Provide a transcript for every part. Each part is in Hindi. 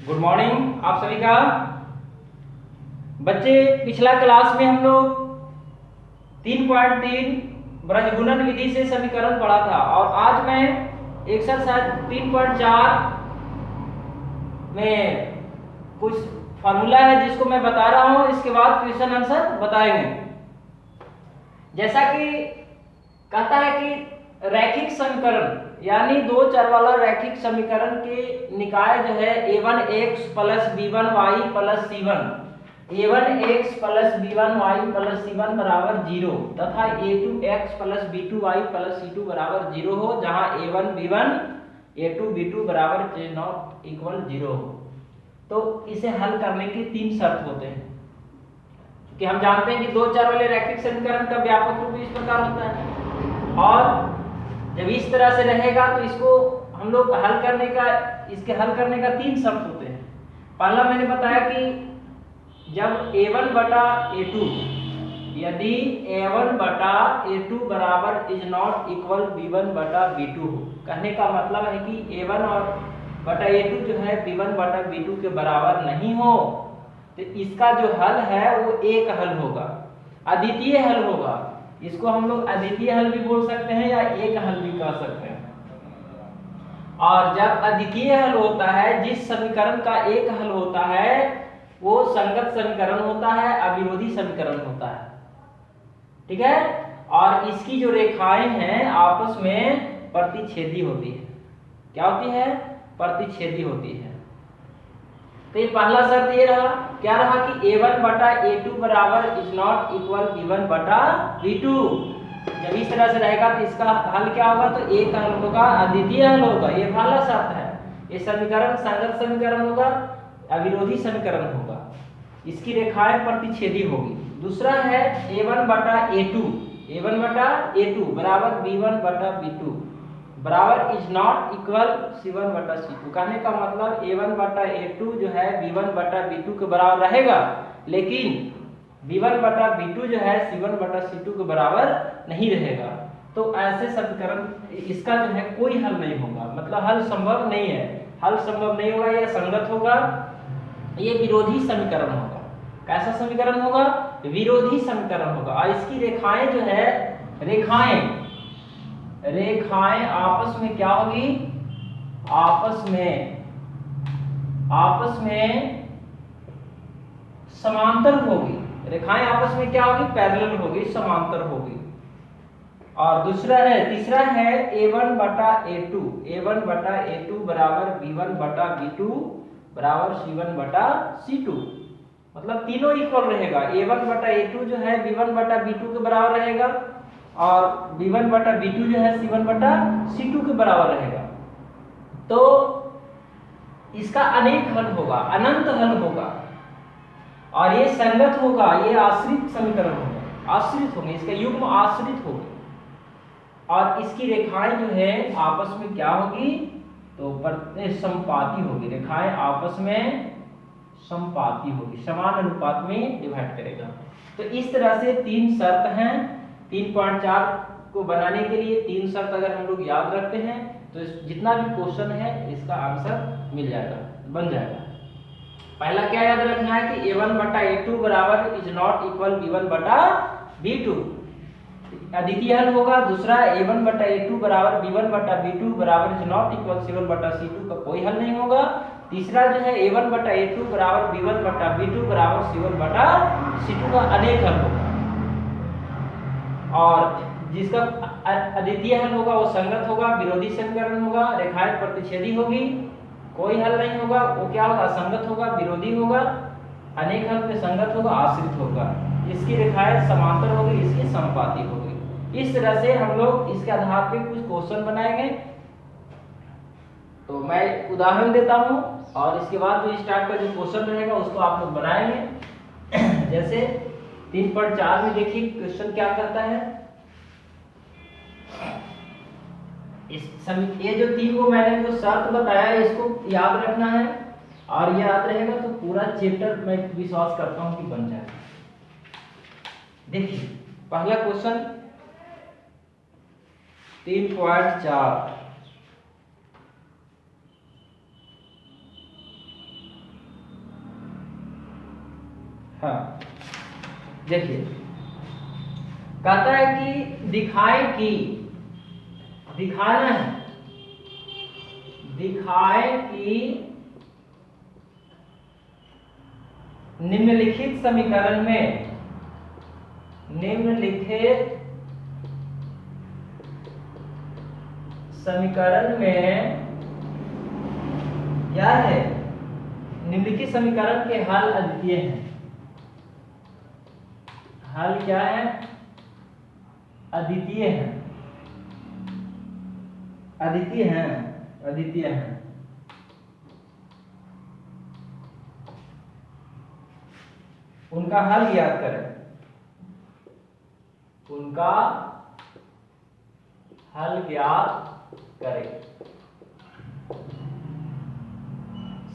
गुड मॉर्निंग आप सभी का। बच्चे, पिछला क्लास में हम लोग 3.3 ब्रजगुणन विधि से समीकरण पढ़ा था और आज मैं एक्सरसाइज 3.4 में कुछ फार्मूला है जिसको मैं बता रहा हूं। इसके बाद क्वेश्चन आंसर बताएंगे। जैसा कि कहता है कि रैखिक समीकरण यानी दो चर वाला रैखिक समीकरण के निकाय जो है a1x plus b1y plus c1 a1x plus b1y plus c1 बराबर 0 तथा a2x plus b2y plus c2 बराबर 0 हो, जहां a1 b1 a2 b2 बराबर नॉट इक्वल 0 हो। तो इसे हल करने के तीन शर्त होते हैं कि हम जानते हैं कि दो चर वाले रैखिक समीकरण का व्यापक रूप इस प्रकार होता है और जब इस तरह से रहेगा तो इसको हम लोग इसके हल करने का तीन शर्त होते हैं। पहला मैंने बताया कि जब a1 बटा a2 यदि a1 बटा a2 बराबर इज नॉट इक्वल b1 बटा b2 हो। कहने का मतलब है कि a1 और बटा a2 जो है b1 बटा b2 के बराबर नहीं हो, तो इसका जो हल है वो एक हल होगा, अद्वितीय हल होगा। इसको हम लोग अद्वितीय हल भी बोल सकते हैं या एक हल भी कह सकते हैं। और जब अद्वितीय हल होता है, जिस समीकरण का एक हल होता है वो संगत समीकरण होता है, अविरोधी समीकरण होता है। ठीक है। और इसकी जो रेखाएं हैं आपस में प्रतिच्छेदी होती है। क्या होती है? प्रतिच्छेदी होती है। तो ये पहला शर्त ये रहा, क्या रहा कि a1 बटा a2 बराबर इज नॉट इक्वल b1 बटा b2। जब इस तरह से रहेगा तो इसका हल क्या होगा? तो एक हल होगा, अद्वितीय हल होगा। ये पहला शर्त है। ये समीकरण संगत समीकरण होगा, अविरोधी समीकरण होगा, इसकी रेखाएं प्रतिच्छेदी होगी। दूसरा है a1 बटा a2 बराबर b1 बटा b2 बराबर इज नॉट इक्वल c1 बटा c2। कहने का मतलब a1 बटा a2 जो है b1 बटा b2 के बराबर रहेगा, लेकिन b1 बटा b2 जो है c1 बटा c2 के बराबर नहीं रहेगा। तो ऐसे समीकरण इसका जो है कोई हल नहीं होगा, मतलब हल संभव नहीं है। हल संभव नहीं होगा, यह संगत होगा, ये विरोधी समीकरण होगा। कैसा समीकरण होगा? विरोधी समीकरण होगा। और इसकी रेखाएं जो है रेखाएं आपस में क्या होगी? आपस में समांतर होगी। रेखाएं आपस में क्या होगी? पैरेलल होगी, समांतर होगी। और तीसरा है a1 बटा a2 बराबर b1 बटा b2 बराबर c1 बटा c2। मतलब तीनों इक्वल रहेगा। a1 बटा a2 जो है b1 बटा b2 के बराबर रहेगा और b1 बटा b2 जो है c1 बटा c2 के बराबर रहेगा। तो इसका अनेक हल होगा, अनंत हल होगा और ये संगत होगा, ये आश्रित समीकरण होगा, आश्रित होंगे, इसका युग्म आश्रित होगा। और इसकी रेखाएं जो है आपस में क्या होगी? तो समपाती होगी। रेखाएं आपस में समपाती होगी, समान अनुपात में डिवाइड करेगा। तो इस तरह से तीन शर्त हैं। 3.4 को बनाने के लिए तीन शर्त अगर हम लोग याद रखते हैं तो जितना भी क्वेश्चन है इसका आंसर मिल जाएगा, बन जाएगा। पहला क्या याद रखना है कि a1 बटा a2 बराबर इज नॉट इक्वल b1 बटा b2, अद्वितीय हल होगा। दूसरा a1 बटा a2 बराबर b1 बटा b2 बराबर इज नॉट इक्वल c1 बटा c2 का कोई हल नहीं होगा। तीसरा जो है a1 बटा a2 बराबर b1 बटा b2 बराबर c1 बटा c2 का अनेक हल होगा। और जिसका अद्वितीय हल होगा वो संगत होगा, विरोधी समीकरण होगा, रेखाएं प्रतिच्छेदी होगी, कोई हल नहीं होगा। वो क्या होगा? असंगत होगा, विरोधी होगा, अनेक हल पे संगत होगा, आश्रित होगा। इसकी रेखाएं समांतर होगी, इसकी समपाती होगी। इस तरह से हम लोग इसके आधार पे कुछ क्वेश्चन बनाएंगे। तो मैं उदाहरण देता हूं और इसके बाद जो इस टाइप का जो क्वेश्चन रहेगा उसको आप लोग बनाएंगे। जैसे 3.4 में देखिए क्वेश्चन क्या करता है। ये जो तीन को मैंने जो शर्त बताया इसको याद रखना है और याद रहेगा तो पूरा चैप्टर मैं विश्वास करता हूं कि बन जाएगा। देखिए पहला क्वेश्चन 3.4 हाँ देखिए, कहता है कि दिखाए कि, दिखाना है, दिखाए कि निम्नलिखित समीकरण में, निम्नलिखित समीकरण में क्या है, निम्नलिखित समीकरण के हल अद्वितीय हैं। हल क्या है, अद्वितीय है, अद्वितीय है, अद्वितीय है। उनका हल ज्ञात करें, उनका हल ज्ञात करें।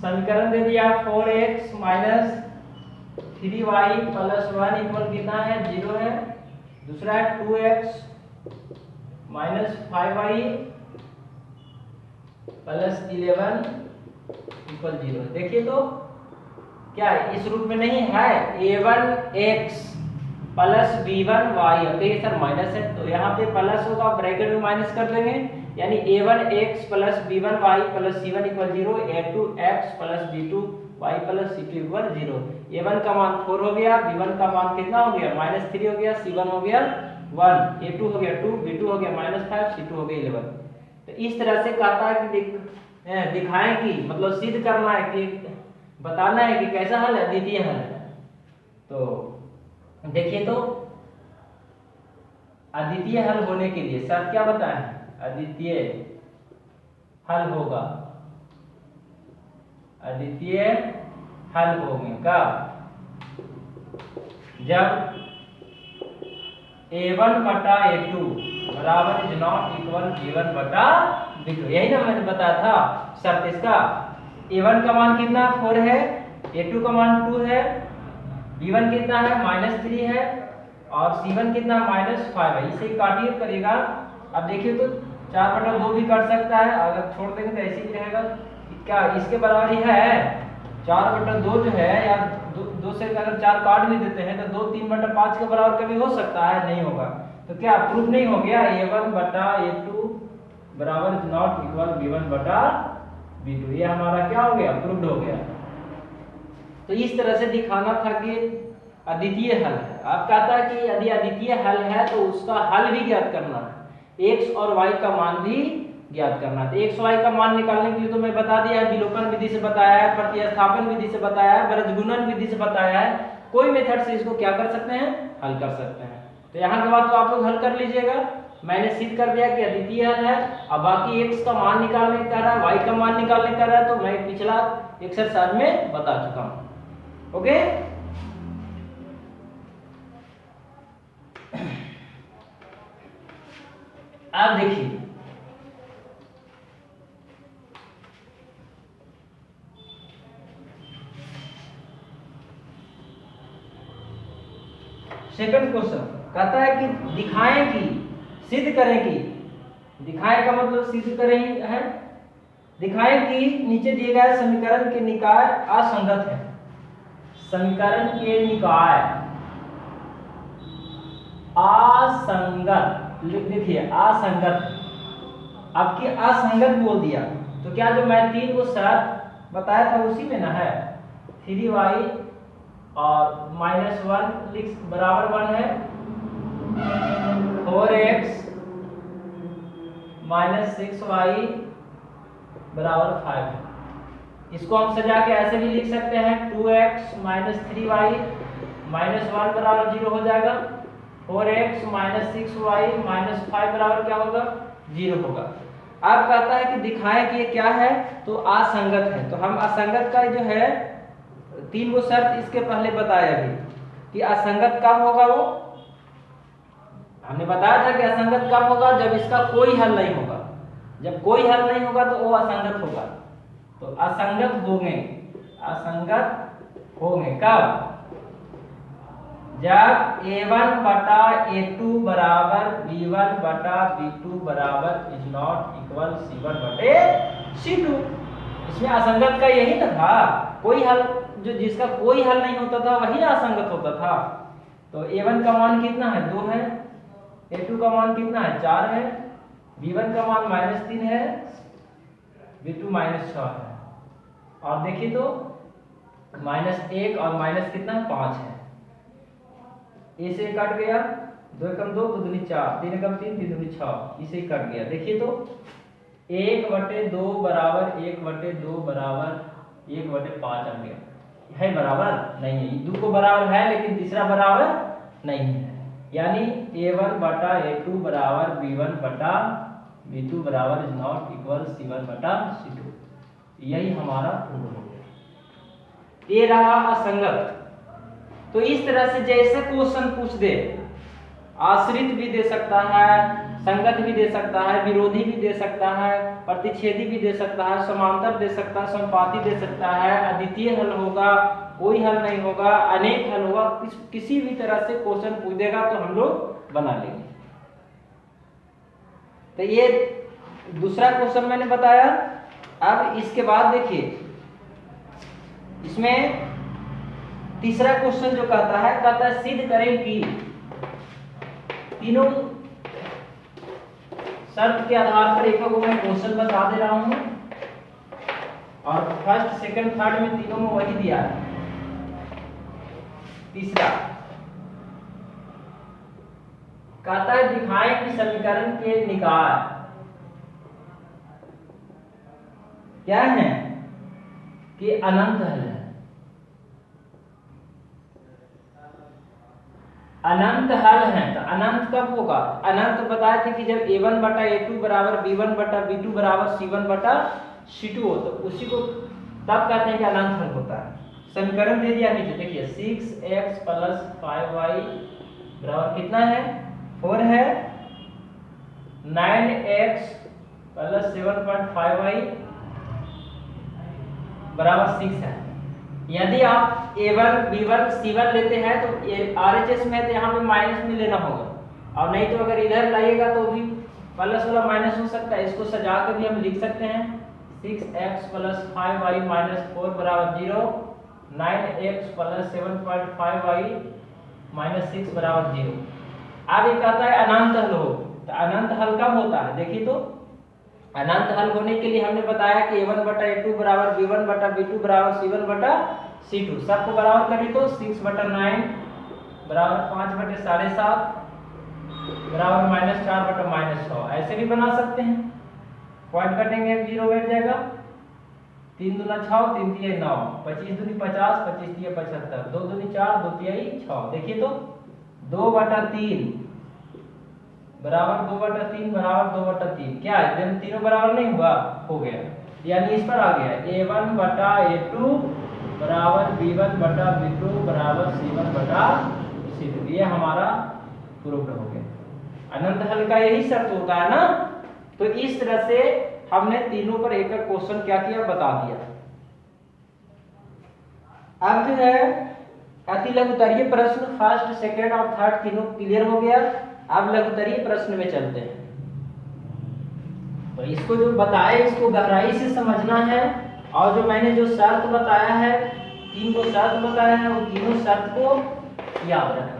समीकरण दे दिया 4x minus 3y plus 1 equal कितना है, 0 है। दूसरा है 2x minus 5y plus 11 equal 0। देखिए तो क्या इस रूप में नहीं है, a1x प्लस b1y, अब देखिए सर माइनस है तो यहाँ पे प्लस होगा, ब्रैकेट में माइनस कर देंगे, यानी a1x plus b1y plus c1 equal 0, a2x plus b2y plus c2 equal 0। a1 का मान 4 हो गया, b1 का मान कितना हो गया, -3 हो गया, c1 हो गया 1, a2 हो गया 2, b2 हो गया -5, c2 हो गया 11। तो इस तरह से कहता है कि दिखाएं कि, मतलब सिद्ध करना है कि, बताना है कि कैसा हल है, अद्वितीय हल है। तो देखिए तो अद्वितीय हल होने के लिए शर्त क्या बताएं, अद्वितीय हल होगा, अद्वितीय हल होंगे कब, जब a1 बटा a2 बराबर इज नॉट इक्वल b1 बटा b2। यही ना मैंने बताया था शर्त इसका। a1 का मान कितना 4 है, a2 का मान 2 है, b1 कितना है -3 है और c1 कितना -5 है। इसे काटिए करिएगा। अब देखिए तो 4/2 भी कट सकता है, अगर छोड़ देंगे तो ऐसे ही रहेगा। क्या इसके बराबर ही है 4/2 जो है, या 2 से अगर 4 काट भी देते हैं तो 2 3/5 के बराबर कभी हो सकता है, नहीं होगा। तो क्या प्रूफ नहीं हो गया, a1 बटा a2 बराबर इज नॉट इक्वल b1 बटा b2। ये हमारा क्या हो गया, प्रूव्ड हो गया। तो इस तरह से दिखाना था कि अद्वितीय हल है। आप कहता है कि यदि अद्वितीय हल है तो उसका हल भी ज्ञात करना है, x और y का मान भी ज्ञात करना है। तो x y का मान निकालने के लिए तो मैं बता दिया है, विलोपन विधि से बताया है, प्रतिस्थापन विधि से बताया है, बृहज्गुणन विधि से बताया है। कोई मेथड से इसको क्या कर सकते हैं, हल कर सकते हैं। तो यहाँ के बाद तो आप लोग हल कर लीजिएगा। मैंने सिद्ध कर दिया कि अद्वितीय हल है। अब बाकी x का मान निकालने का रहा है, y का मान निकालने का रहा है, तो मैं पिछला एक्सरसाइज में बता चुका हूँ। ओके, अब देखिए सेकंड क्वेश्चन कहता है कि दिखाएं कि, सिद्ध करें कि, दिखाएं का मतलब सिद्ध करें ही है। दिखाएं कि नीचे दिए गए समीकरण के निकाय असंगत है। समीकरण के निकाय असंगत, लिखिए असंगत। आपकी असंगत बोल दिया तो क्या जो मैं 3 को शर्त बताया था उसी में ना है, 3y और -1 बराबर 1 है, 4x -6y बराबर 5 है। इसको हम सजा के ऐसे भी लिख सकते हैं, 2x -3y -1 बराबर 0 हो जाएगा, 4x -6y -5 बराबर क्या होगा, 0 होगा। अब कहता है कि दिखाएं कि ये क्या है, तो असंगत है। तो हम असंगत का जो है 3 वो शर्त इसके पहले बताया अभी कि असंगत कब होगा, वो हमने बताया था कि असंगत कब होगा, जब इसका कोई हल नहीं होगा। जब कोई हल नहीं होगा तो वो असंगत होगा। तो असंगत होंगे, असंगत होंगे कब, जब a1 बटा a2 बराबर b1 बटा b2 बराबर इज नॉट इक्वल c1 बटे c2। इसमें असंगत का यही तो था। कोई हल, जो जिसका कोई हल नहीं होता था वही असंगत होता था। तो a1 का मान कितना है 2 है, a2 का मान कितना है 4 है, b1 का मान -3 है, b2 -6 है। और देखिए तो -1 और माइनस कितना 5 है। ए से कट गया, 2 एकम 2, 2 दूनी 4, 3 एकम 3, 3 दूनी 6, इसे कट गया। देखिए तो 1/2 बराबर 1/2 बराबर 1/5 आ गया। है बराबर नहीं है, दो को बराबर है लेकिन तीसरा बराबर नहीं है। यानी a1 बटा a2 बराबर b1 बटा b2 बराबर इज नॉट इक्वल c1 बटा c2। यही हमारा प्रूव हो गया। ये रहा असंगत। तो इस तरह से जैसे क्वेश्चन पूछ दे, आश्रित भी दे सकता है, संगत भी दे सकता है, विरोधी भी दे सकता है, प्रतिच्छेदी भी दे सकता है, समांतर दे सकता है, समपाती दे सकता है, अद्वितीय हल होगा, कोई हल नहीं होगा, अनेक हल होगा, किसी भी तरह से क्वेश्चन पूछ देगा तो हम लोग बना लेंगे। तो ये दूसरा क्वेश्चन मैंने बताया। अब इसके बाद देखिए इसमें तीसरा क्वेश्चन जो कहता है सिद्ध करें कि तीनों शर्त के आधार पर एक को मैं क्वेश्चन बता दे रहा हूं और फर्स्ट सेकंड थर्ड में तीनों में वही दिया है। तीसरा कहता है दिखाएं कि समीकरण के निकाय क्या है कि अनंत हल है। अनंत हल है तो अनंत कब होगा? अनंत बताए थे कि जब a1 बटा a2 बराबर b1 बटा b2 बराबर c1 बटा c2 हो, तो उसी को तब कहते हैं कि अनंत हल होता है। समीकरण दे दिया नीचे, देखिए 6x प्लस 5y बराबर कितना है 4 है, 9x प्लस 7.5y बराबर 6 है। यदि आप a1 b1 c1 लेते हैं तो RHS में तो यहाँ पे माइनस में लेना होगा, और नहीं तो अगर इधर लाइएगा तो भी प्लस वाला माइनस हो सकता है। इसको सजा कर भी हम लिख सकते हैं 6x प्लस 5y माइनस 4 बराबर 0, 9x प्लस 7.5y माइनस 6 बराबर 0। अब ये कहता है अनंत हल हो, तो अनंत हल कब होता है? देखिए तो अनंत हल होने के लिए हमने बताया कि a1 बटा a2 बराबर b1 बटा b2 बराबर c1 बटा c2। सबको बराबर करें तो 6 बटा 9 बराबर 5 बटे 7.5 बराबर -4 बटा -6। ऐसे भी बना सकते हैं। पॉइंट कटेंगे 0 बैठ जाएगा, 3 दूना 6, 3 तिया 9, 25 दूनी 50, 25 तिया 75, 2 दूनी 4, 2 तिया 6। देखिए तो 2 बटा 3 बराबर 2 बटा 3 बराबर 2 बटा 3 क्या है? जब तीनों बराबर नहीं हुआ हो गया, यानी इस पर आ गया a1 बटा a2 बराबर b1 बटा b2 बराबर c1 बटा c2। ये हमारा प्रूफ हो गया। अनंत हल का यही शर्त होता है ना। तो इस तरह से हमने तीनों पर एक क्वेश्चन क्या किया बता दिया। अब जो है अति लघुत्तरीय प्रश्न फर्स्ट सेकंड और थर्ड तीनों क्लियर हो गया। अब लघुत्तरीय प्रश्न में चलते हैं। तो इसको जो बताए इसको गहराई से समझना है, और जो मैंने जो शर्त बताया है, 3 को शर्त बताया है, वो तीनों शर्त को याद रखना है।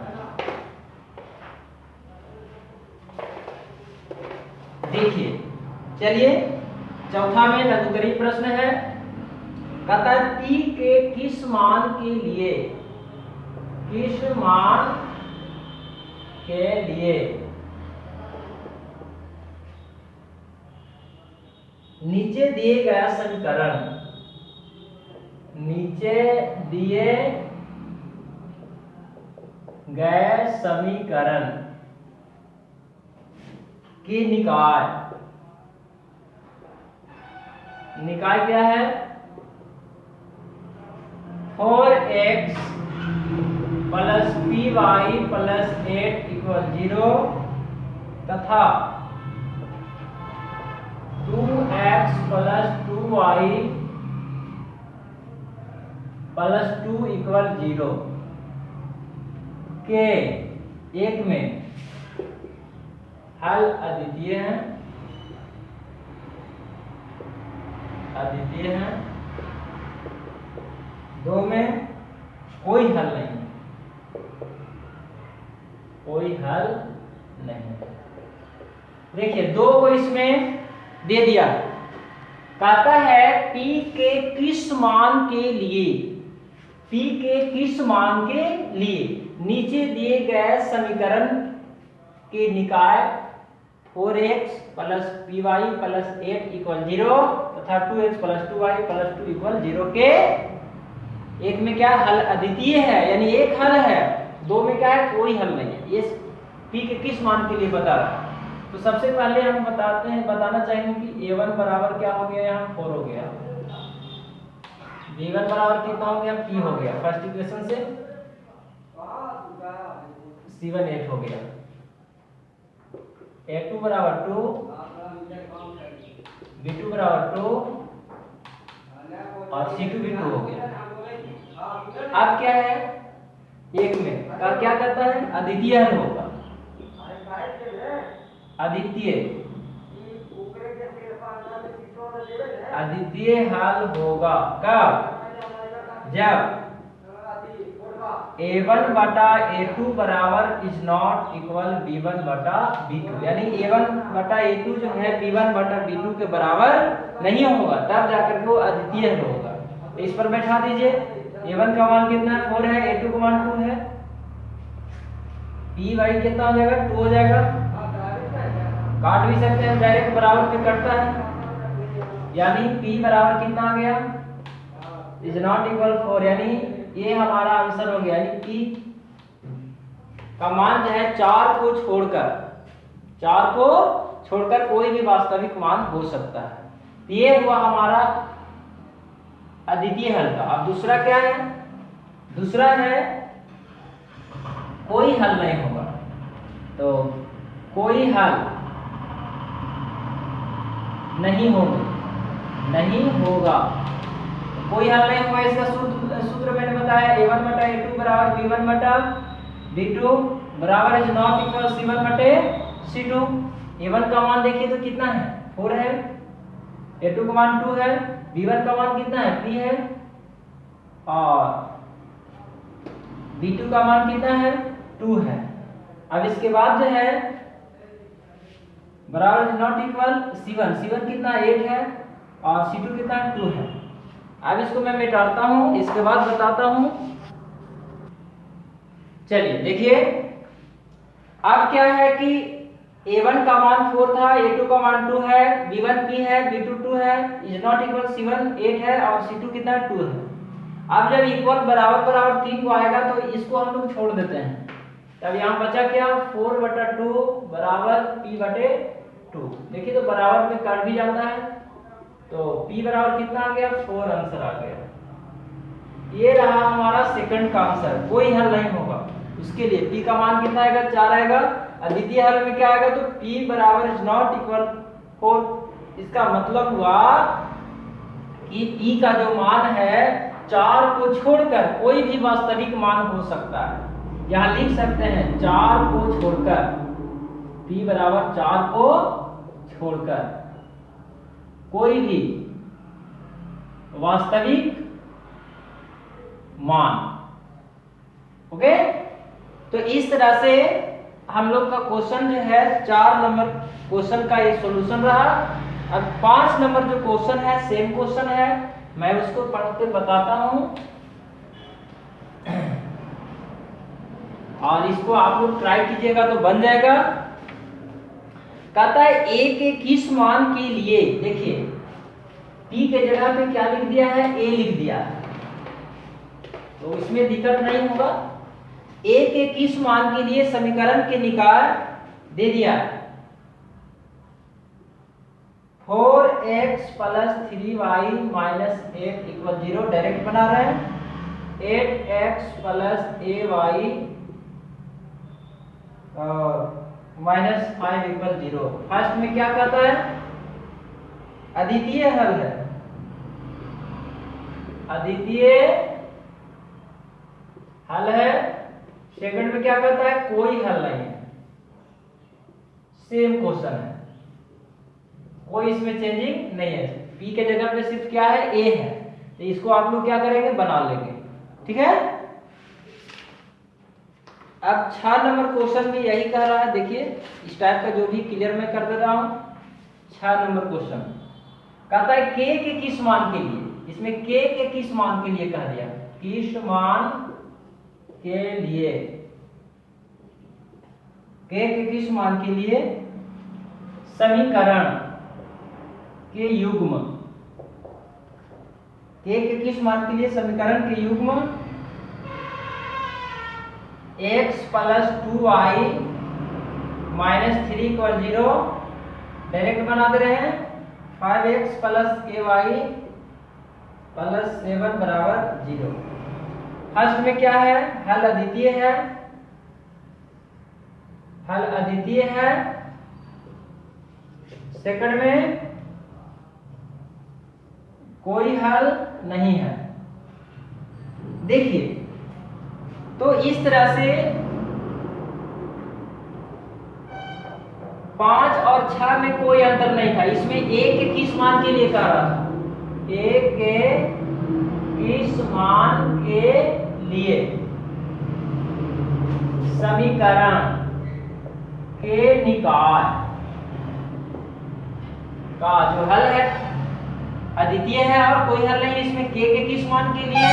देखिए चलिए चौथा में लघुत्तरीय प्रश्न है। कहता है t के किस मान के लिए नीचे दिए गए समीकरण की निकाय क्या है? 4x plus py plus 8 equal 0 तथा 2x plus 2y plus 2 equal 0 के एक में हल अद्वितीय है दो में कोई हल नहीं, कोई हल नहीं। देखिए दो को इसमें दे दिया, कहता है p के किस मान के लिए, p के किस मान के लिए नीचे दिए गए समीकरण के निकाय 4x plus p y plus 8 equal 0 तथा 2x plus 2y plus 2 equal 0 के एक में क्या हल अद्वितीय है, यानी एक हल है, दो में क्या है कोई हल नहीं है। ये p के किस मान के लिए बता रहा है। तो सबसे पहले हम बताना चाहेंगे कि a1 बराबर क्या हो गया, यहाँ 4 हो गया, b1 बराबर कितना हो गया, p हो गया, फर्स्ट इक्वेशन से c1 8 हो गया, a2 बराबर 2, b2 बराबर 2 और c2 भी 2 हो गया। अब क्या है, एक में का क्या कहता है अद्वितीय हल होगा, अद्वितीय हल होगा कब, जब a1 बटा a2 बराबर इज नॉट इक्वल b1 बटा b2, यानी a1 बटा a2 जो है b1 बटा b2 के बराबर नहीं होगा, तब जाकर के वो अद्वितीय हल होगा। तो इस पर बैठा दीजिए, a1 का मान कितना है 4 है, a2 का मान 2 है, p वाई कितना हो जाएगा 2 हो जाएगा, काट भी सकते हैं डायरेक्ट, बराबर पे कटता है, यानी p बराबर कितना आ गया इज नॉट इक्वल 4, यानी ये हमारा आंसर हो गया, यानी p का मान जो है 4 को छोड़कर कोई भी वास्तविक मान हो सकता है। ये हुआ हमारा अद्वितीय हल का। अब दूसरा क्या है, दूसरा है कोई हल नहीं होगा, तो कोई हल नहीं होगा, कोई हल नहीं होगा। इसका सूत्र मैंने बताया, a1 बटा a2 बराबर b1 बटा b2 बराबर इज नॉट इक्वल c1 बटे c2। a1 का मान देखिए तो कितना है 4 है, a2 का मान 2 है, b1 का मान कितना है 3 है और b2 का मान कितना है 2 है। अब इसके बाद जो है बराबर इज नॉट इक्वल c1 कितना 8 है और c2 कितना 2 है। अब इसको मैं मिटाता हूं, इसके बाद बताता हूं। चलिए देखिए, अब क्या है कि a1 का मान 4 था, a2 का मान 2 है, b1 p है, b2 2 है, इज नॉट इक्वल c1 8 है और c2 कितना 2 है। अब जब इक्वल बराबर 3 को आएगा तो इसको हम लोग छोड़ देते हैं, तब यहाँ बचा क्या 4 बटा 2 बराबर p बटे 2। देखिए तो बराबर में काट भी जाता है, तो p बराबर कितना आ गया 4 आंसर आ गया। ये रहा हमारा सेकंड का आंसर, कोई हल नहीं होगा उसके लिए। p का मान कितना आएगा 4 आएगा, अद्वितीय हल में क्या आएगा तो p बराबर इज नॉट इक्वल 4। इसका मतलब हुआ कि p का जो मान है 4 को छोड़कर कोई भी वास्तविक मान हो सकता है। यहाँ लिख सकते हैं 4 को छोड़कर, p बराबर 4 को छोड़कर कोई भी वास्तविक मान। ओके, तो इस तरह से हम लोग का क्वेश्चन जो है 4 नंबर क्वेश्चन का ये सॉल्यूशन रहा। अब 5 नंबर जो क्वेश्चन है सेम क्वेश्चन है, मैं उसको पढ़ते बताता हूं और इसको आप लोग ट्राई कीजिएगा तो बन जाएगा। कहता है a के किस मान के लिए, देखिए p के जगह पे क्या लिख दिया है a लिख दिया है, तो इसमें दिक्कत नहीं होगा। a के किस मान के लिए समीकरण के निकाय दे दिया है 4x plus 3y minus 8 equal 0, direct बना रहे हैं। 8x plus ay minus 5 equal 0। First में क्या कहता है अद्वितीय हल है, अद्वितीय हल है। सेकंड में क्या कहता है कोई हल नहीं है, सेम क्वेश्चन है, कोई इसमें चेंजिंग नहीं है। p के जगह पे सिर्फ क्या है a है, तो इसको आप लोग क्या करेंगे, बना लेंगे। ठीक है, अब 6 नंबर क्वेश्चन भी यही कह रहा है। देखिए इस टाइप का जो भी क्लियर मैं कर दे रहा हूं। 6 नंबर क्वेश्चन कहता है के किस मान के लिए, इसमें के किस मान के लिए कह दिया, किस मान के लिए, के किस मान के लिए समीकरण के युग्म, के किस मान के लिए समीकरण के युग्म x plus 2y minus 3 = 0 direct बना दे रहे हैं। 5x प्लस ky प्लस 7 बराबर 0। फर्स्ट में क्या है, हल अद्वितीय है, हल अद्वितीय है। सेकंड में कोई हल नहीं है। देखिए तो इस तरह से 5 और 6 में कोई अंतर नहीं था। इसमें एक के किस मान के लिए कह रहा था, एक के किस मान के लिए समीकरण के निकाय का जो हल है अद्वितीय है और कोई हल नहीं। इसमें के किस मान के लिए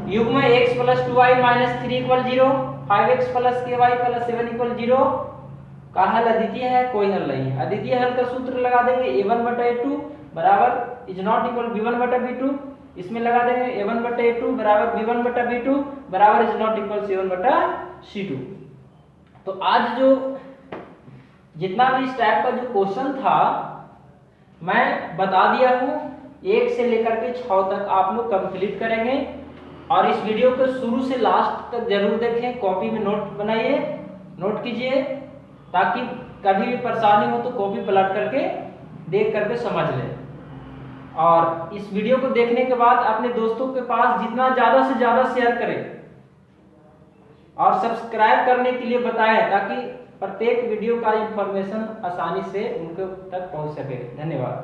युग्म x plus 2y minus 3 = 0, 5x plus ky plus 7 = 0 का हल अद्वितीय है, कोई हल नहीं है। अद्वितीय हल का सूत्र लगा देंगे a1/a2 बराबर इज नॉट इक्वल b1/b2। इसमें लगा देंगे a1/a2 बराबर b1/b2 बराबर इज नॉट इक्वल c1/c2। तो आज जो जितना भी इस टाइप का जो क्वेश्चन था मैं बता दिया हूं, 1 से लेकर के 6 तक आप लोग कंप्लीट करेंगे। और इस वीडियो को शुरू से लास्ट तक जरूर देखें, कॉपी में नोट बनाइए, नोट कीजिए, ताकि कभी भी परेशानी हो तो कॉपी पलट करके देख करके समझ लें। और इस वीडियो को देखने के बाद अपने दोस्तों के पास जितना ज़्यादा से ज़्यादा शेयर करें और सब्सक्राइब करने के लिए बताएं, ताकि प्रत्येक वीडियो का इंफॉर्मेशन आसानी से उनके तक पहुंच सके। धन्यवाद।